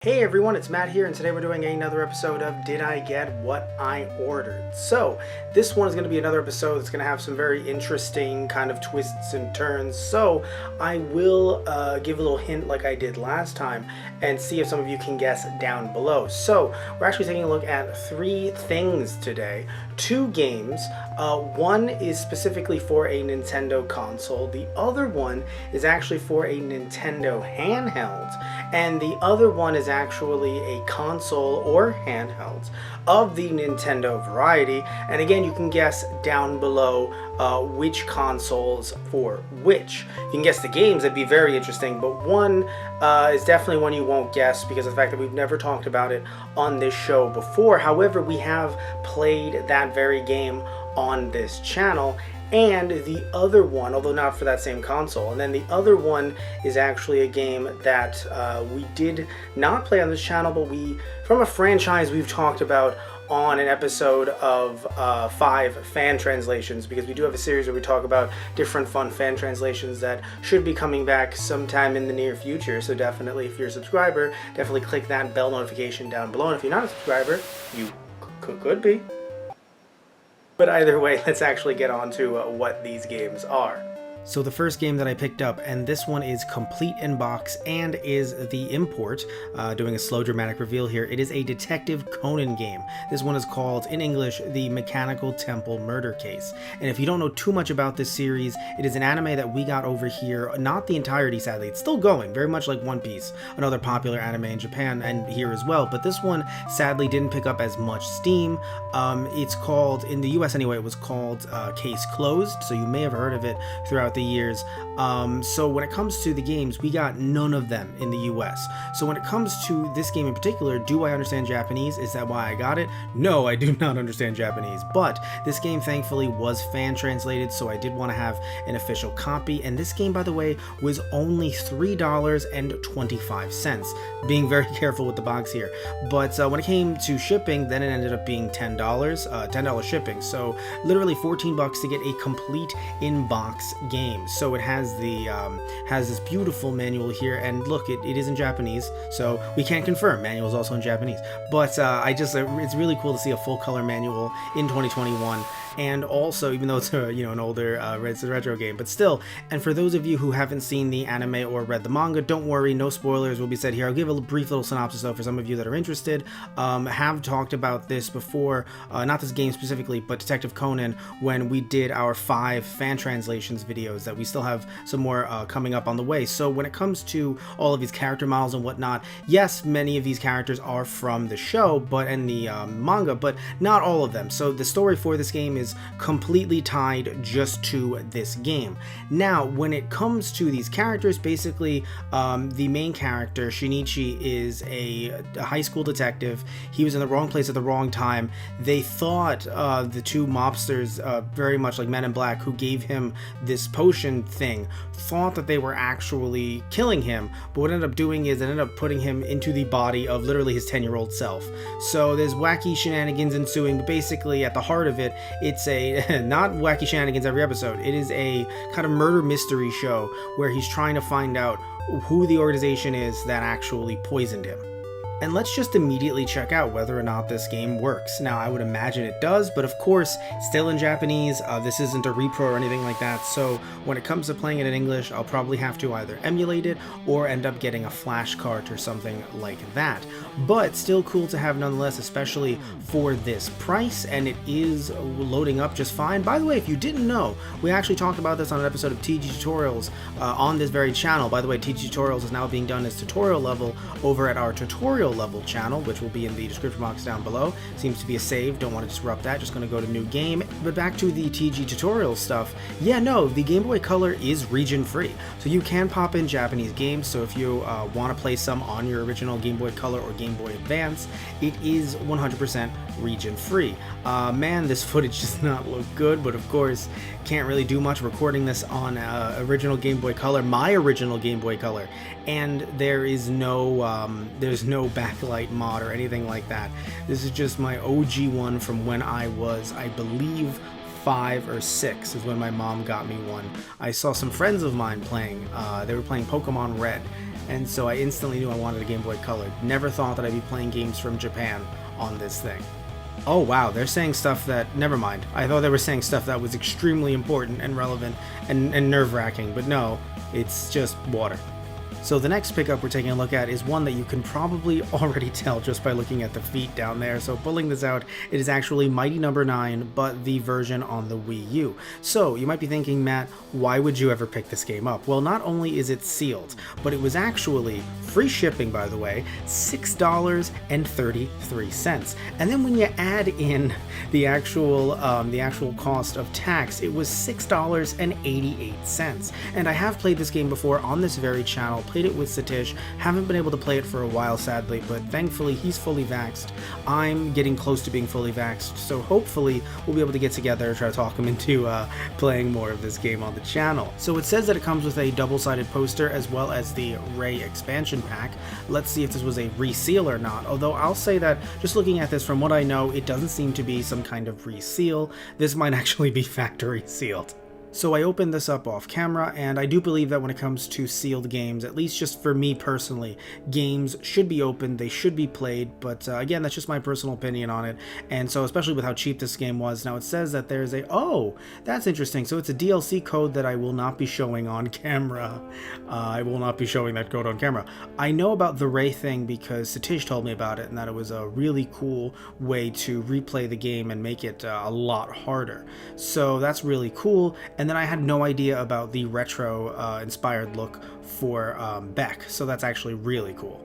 Hey everyone, it's Matt here, and today we're doing another episode of Did I Get What I Ordered? So, this one is going to be another episode that's going to have some very interesting kind of twists and turns, so I will give a little hint like I did last time and see if some of you can guess down below. So, we're actually taking a look at three things today. Two games. One is specifically for a Nintendo console, the other one is actually for a Nintendo handheld, and the other one is actually a console or handheld of the Nintendo variety. And again, you can guess down below which consoles for which. You can guess the games, that'd be very interesting, but one is definitely one you won't guess because of the fact that we've never talked about it on this show before. However, we have played that very game on this channel. And the other one, although not for that same console, and then the other one is actually a game that we did not play on this channel, but from a franchise we've talked about on an episode of 5 fan translations, because we do have a series where we talk about different fun fan translations that should be coming back sometime in the near future. So definitely, if you're a subscriber, definitely click that bell notification down below. And if you're not a subscriber, you could be. But either way, let's actually get on to what these games are. So the first game that I picked up, and this one is complete in box and is the import, doing a slow dramatic reveal here. It is a Detective Conan game. This one is called, in English, The Mechanical Temple Murder Case. And if you don't know too much about this series, it is an anime that we got over here, not the entirety sadly, it's still going, very much like One Piece, another popular anime in Japan and here as well, but this one sadly didn't pick up as much steam. It's called, in the US anyway, it was called Case Closed, so you may have heard of it throughout the years. So when it comes to the games, we got none of them in the US. So when it comes to this game in particular, do I understand Japanese? Is that why I got it? No, I do not understand Japanese, but this game thankfully was fan translated, so I did want to have an official copy. And this game, by the way, was only $3.25, being very careful with the box here. But when it came to shipping, then it ended up being $10, $10 shipping. So literally 14 bucks to get a complete in-box game. So it has this beautiful manual here, and look, it is in Japanese, so we can't confirm. Manual is also in Japanese, but it's really cool to see a full color manual in 2021. And also, even though it's an older retro game, but still. And for those of you who haven't seen the anime or read the manga, don't worry, no spoilers will be said here. I'll give a brief little synopsis though for some of you that are interested. Have talked about this before, not this game specifically, but Detective Conan, when we did our 5 fan translations videos that we still have some more coming up on the way. So when it comes to all of these character models and whatnot, yes, many of these characters are from the show, and the manga, but not all of them. So the story for this game is completely tied just to this game. Now, when it comes to these characters, basically, the main character, Shinichi, is a high school detective. He was in the wrong place at the wrong time. They thought the two mobsters, very much like Men in Black, who gave him this potion thing, thought that they were actually killing him, but what ended up doing is it ended up putting him into the body of literally his 10-year-old self. So there's wacky shenanigans ensuing, but basically at the heart of it, it's a not wacky shenanigans every episode. It is a kind of murder mystery show where he's trying to find out who the organization is that actually poisoned him. And let's just immediately check out whether or not this game works. Now, I would imagine it does, but of course, still in Japanese. This isn't a repro or anything like that, so when it comes to playing it in English, I'll probably have to either emulate it or end up getting a flash cart or something like that. But still cool to have nonetheless, especially for this price, and it is loading up just fine. By the way, if you didn't know, we actually talked about this on an episode of TG Tutorials on this very channel. By the way, TG Tutorials is now being done as tutorial level over at our tutorial level channel, which will be in the description box down below. Seems to be a save, don't want to disrupt that, just going to go to new game. But back to the TG tutorial stuff, yeah, no, the Game Boy Color is region free, so you can pop in Japanese games. So if you want to play some on your original Game Boy Color or Game Boy Advance, it is 100% region free. Man, this footage does not look good, but of course can't really do much recording this on original Game Boy Color, my original Game Boy Color, and there's no backlight mod or anything like that. This is just my OG one from when I was, I believe, 5 or 6 is when my mom got me one. I saw some friends of mine playing. They were playing Pokemon Red, and so I instantly knew I wanted a Game Boy Color. Never thought that I'd be playing games from Japan on this thing. Oh wow, they're saying stuff that, never mind. I thought they were saying stuff that was extremely important and relevant and nerve-wracking, but no, it's just water. So the next pickup we're taking a look at is one that you can probably already tell just by looking at the feet down there. So pulling this out, it is actually Mighty Number 9, but the version on the Wii U. So you might be thinking, Matt, why would you ever pick this game up? Well, not only is it sealed, but it was actually free shipping, by the way, $6.33. And then when you add in the actual cost of tax, it was $6.88. And I have played this game before on this very channel. Played it with Satish, haven't been able to play it for a while sadly, but thankfully he's fully vaxxed. I'm getting close to being fully vaxxed, so hopefully we'll be able to get together and try to talk him into playing more of this game on the channel. So it says that it comes with a double-sided poster as well as the Ray expansion pack. Let's see if this was a reseal or not, although I'll say that just looking at this, from what I know, it doesn't seem to be some kind of reseal. This might actually be factory sealed. So I opened this up off camera, and I do believe that when it comes to sealed games, at least just for me personally, games should be opened, they should be played, but again, that's just my personal opinion on it, and so especially with how cheap this game was. Now it says that there's a, oh, that's interesting, so it's a DLC code that I will not be showing on camera. I will not be showing that code on camera. I know about the Ray thing because Satish told me about it, and that it was a really cool way to replay the game and make it a lot harder. So that's really cool. And then I had no idea about the retro inspired look for Beck, so that's actually really cool.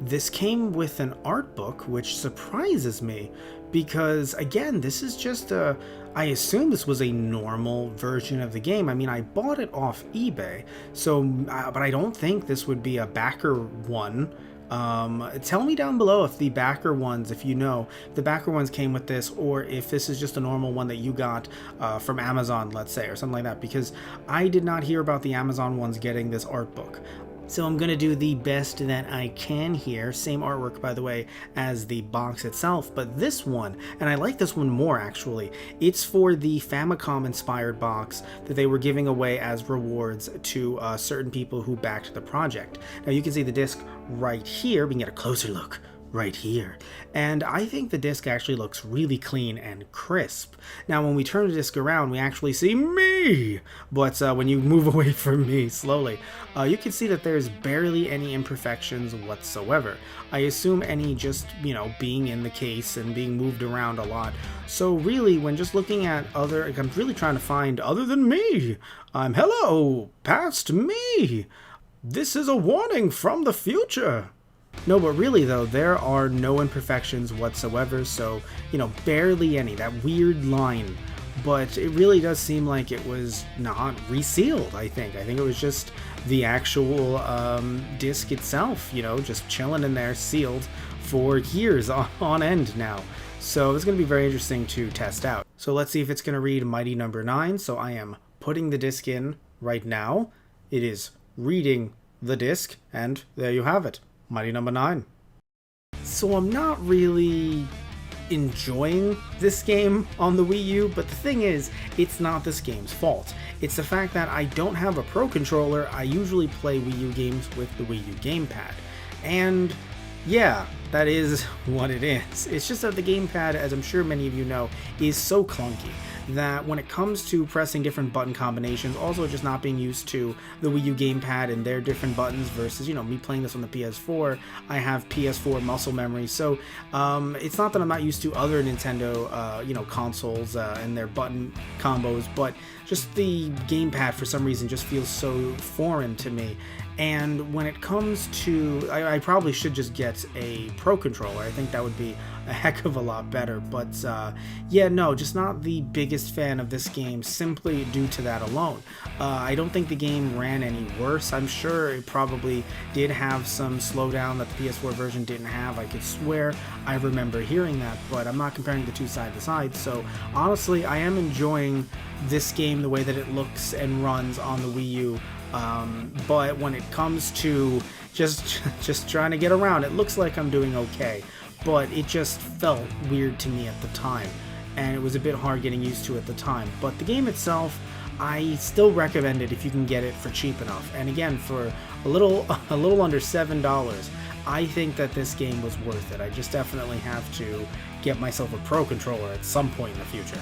This came with an art book, which surprises me because, again, this is just a, I assume this was a normal version of the game. I mean, I bought it off eBay, so, but I don't think this would be a backer one. Tell me down below if the backer ones, if you know, if the backer ones came with this, or if this is just a normal one that you got from Amazon, let's say, or something like that, because I did not hear about the Amazon ones getting this art book. So I'm going to do the best that I can here. Same artwork, by the way, as the box itself, but this one, and I like this one more actually, it's for the Famicom inspired box that they were giving away as rewards to certain people who backed the project. Now you can see the disc right here. We can get a closer look right here, and I think the disc actually looks really clean and crisp. Now when we turn the disc around, we actually see me, but when you move away from me slowly, you can see that there's barely any imperfections whatsoever. I assume any just, you know, being in the case and being moved around a lot. So really, when just looking at other, I'm really trying to find other than me. Hello, past me. This is a warning from the future. No, but really though, there are no imperfections whatsoever, so, you know, barely any, that weird line, but it really does seem like it was not resealed, I think. I think it was just the actual disc itself, you know, just chilling in there, sealed for years on end now. So it's going to be very interesting to test out. So let's see if it's going to read Mighty Number 9, so I am putting the disc in right now. It is reading the disc, and there you have it. Mighty Number 9. So I'm not really enjoying this game on the Wii U, but the thing is, it's not this game's fault. It's the fact that I don't have a Pro Controller. I usually play Wii U games with the Wii U gamepad. And yeah, that is what it is. It's just that the gamepad, as I'm sure many of you know, is so clunky that when it comes to pressing different button combinations, also just not being used to the Wii U gamepad and their different buttons versus, you know, me playing this on the PS4, I have PS4 muscle memory, so it's not that I'm not used to other Nintendo, you know, consoles and their button combos, but just the gamepad for some reason just feels so foreign to me. And when it comes to, I probably should just get a Pro Controller. I think that would be a heck of a lot better, but yeah, no, just not the biggest fan of this game simply due to that alone. I don't think the game ran any worse. I'm sure it probably did have some slowdown that the PS4 version didn't have. I could swear I remember hearing that, but I'm not comparing the two side to side, so honestly, I am enjoying this game the way that it looks and runs on the Wii U. But when it comes to just trying to get around, it looks like I'm doing okay, but it just felt weird to me at the time. and it was a bit hard getting used to at the time. But the game itself, I still recommend it if you can get it for cheap enough. And again, for a little under $7, I think that this game was worth it. I just definitely have to get myself a Pro Controller at some point in the future.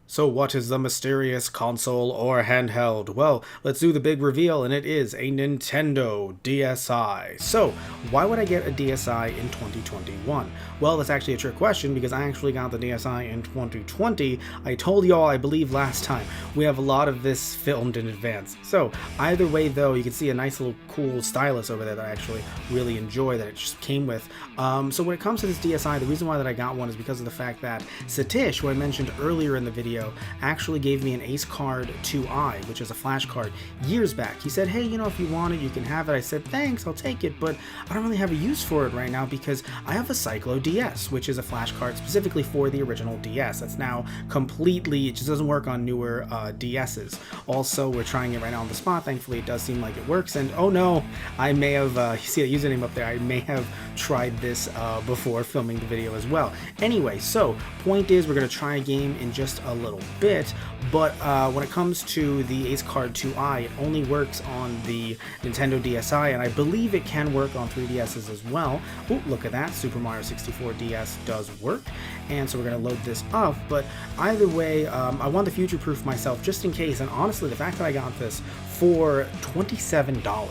So what is the mysterious console or handheld? Well, let's do the big reveal, and it is a Nintendo DSi. So, why would I get a DSi in 2021? Well, that's actually a trick question, because I actually got the DSi in 2020. I told y'all, I believe last time, we have a lot of this filmed in advance. So, either way though, you can see a nice little cool stylus over there that I actually really enjoy that it just came with. So when it comes to this DSi, the reason why that I got one is because of the fact that Satish, who I mentioned earlier in the video, actually gave me an Ace Card 2i, which is a flash card, years back. He said, hey, you know, if you want it, you can have it. I said, thanks, I'll take it, but I don't really have a use for it right now because I have a Cyclo DS, which is a flash card specifically for the original DS. That's now completely, it just doesn't work on newer DSs. Also, we're trying it right now on the spot. Thankfully, it does seem like it works, and oh no, I may have, you see a username up there, I may have tried this before filming the video as well. Anyway, so, point is, we're going to try a game in just a little bit, but when it comes to the Ace Card 2i, it only works on the Nintendo DSi, and I believe it can work on 3DSs as well. Ooh, look at that, Super Mario 64 DS does work, and so we're going to load this up, but either way, I want to future-proof myself just in case, and honestly, the fact that I got this for $27,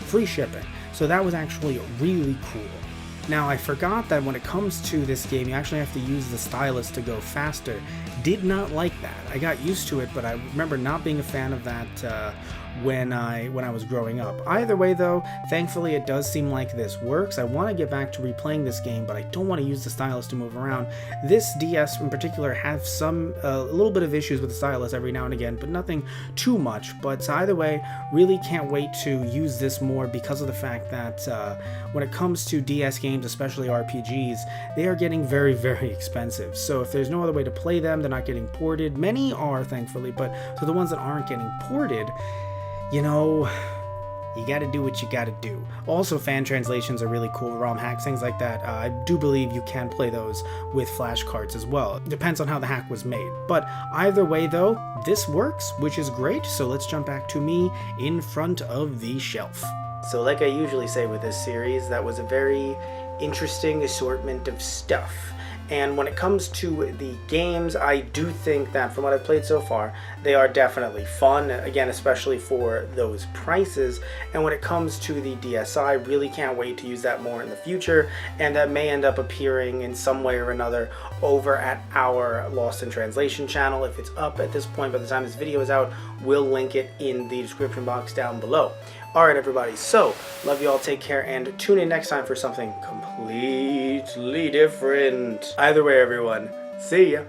free shipping, so that was actually really cool. Now, I forgot that when it comes to this game, you actually have to use the stylus to go faster. Did not like that. I got used to it, but I remember not being a fan of that when I was growing up. Either way, though, thankfully it does seem like this works. I want to get back to replaying this game, but I don't want to use the stylus to move around. This DS in particular has some a little bit of issues with the stylus every now and again, but nothing too much. But either way, really can't wait to use this more because of the fact that when it comes to DS games, especially RPGs, they are getting very, very expensive. So if there's no other way to play them, they're not getting ported. Many are, thankfully, but so the ones that aren't getting ported, you know, you gotta do what you gotta do. Also, fan translations are really cool, ROM hacks, things like that. I do believe you can play those with flashcards as well. It depends on how the hack was made. But either way though, this works, which is great, so let's jump back to me in front of the shelf. So like I usually say with this series, that was a very interesting assortment of stuff. And when it comes to the games, I do think that from what I've played so far, they are definitely fun, again, especially for those prices. And when it comes to the DSi, really can't wait to use that more in the future, and that may end up appearing in some way or another over at our Lost in Translation channel. If it's up at this point by the time this video is out, we'll link it in the description box down below. Alright everybody, so, love you all, take care, and tune in next time for something completely different. Either way everyone, see ya!